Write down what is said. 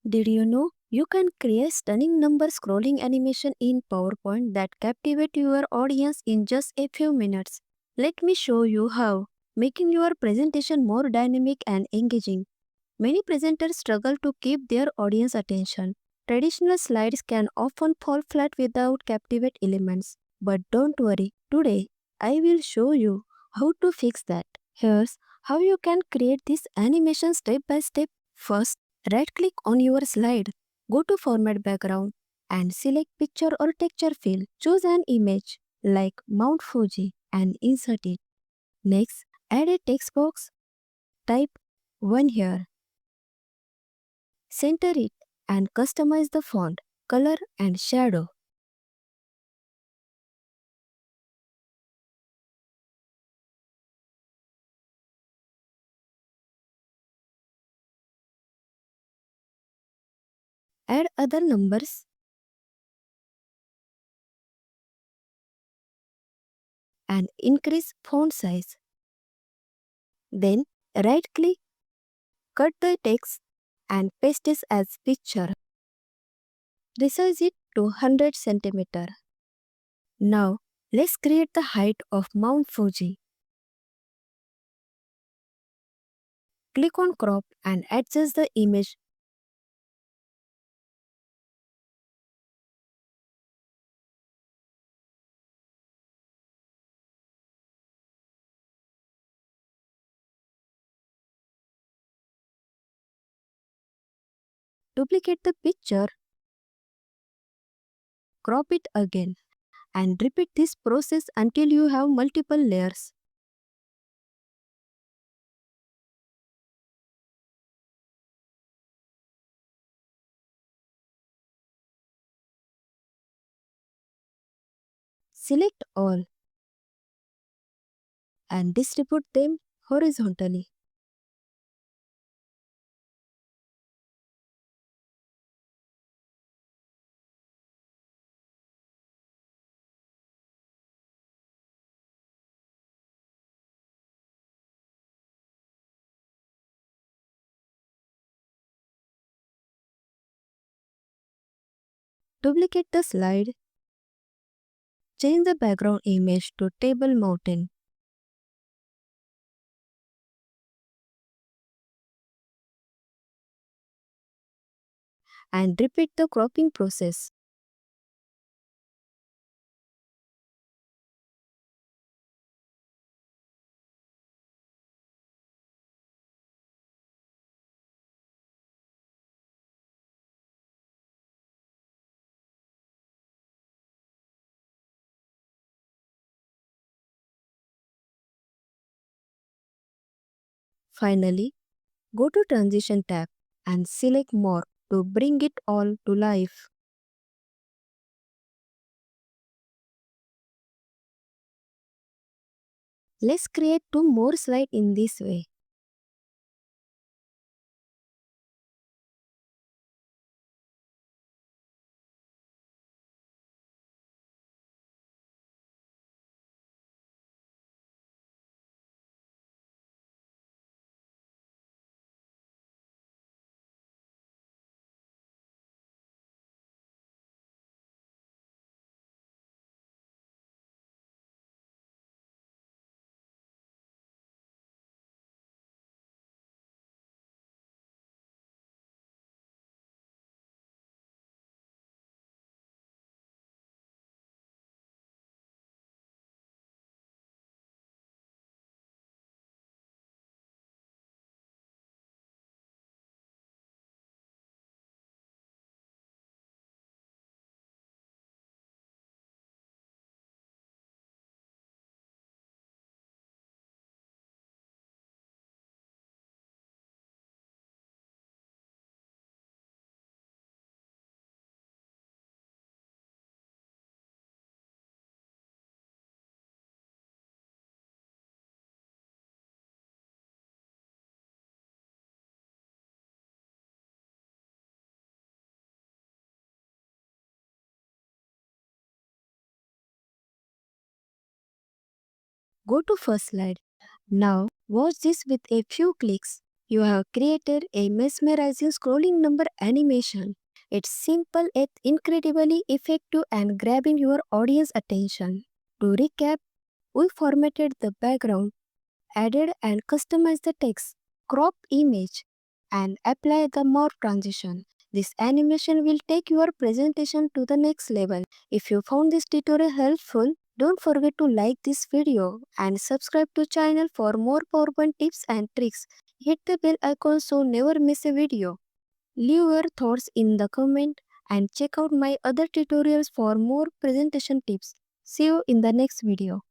Did you know you can create stunning number scrolling animation in PowerPoint that captivate your audience in just a few minutes? Let me show you how, making your presentation more dynamic and engaging. Many presenters struggle to keep their audience attention. Traditional slides can often fall flat without captivate elements. But don't worry, today I will show you how to fix that. Here's how you can create this animation step by step. First, right click on your slide, go to Format Background and select Picture or Texture field. Choose an image like Mount Fuji and insert it. Next, add a text box, type 1 here. Center it and customize the font, color and shadow. Add other numbers and increase font size. Then right click, cut the text and paste it as picture. Resize it to 100 cm. Now let's create the height of Mount Fuji. Click on crop and adjust the image. Duplicate the picture, crop it again and repeat this process until you have multiple layers. Select all and distribute them horizontally. Duplicate the slide, change the background image to Table Mountain and repeat the cropping process. Finally, go to Transition tab and select More to bring it all to life. Let's create two more slides in this way. Go to first slide. Now watch this with a few clicks. You have created a mesmerizing scrolling number animation. It's simple yet incredibly effective and grabbing your audience attention. To recap, we formatted the background, added and customized the text, cropped image, and applied the morph transition. This animation will take your presentation to the next level. If you found this tutorial helpful, don't forget to like this video and subscribe to channel for more PowerPoint tips and tricks. Hit the bell icon so never miss a video. Leave your thoughts in the comment and check out my other tutorials for more presentation tips. See you in the next video.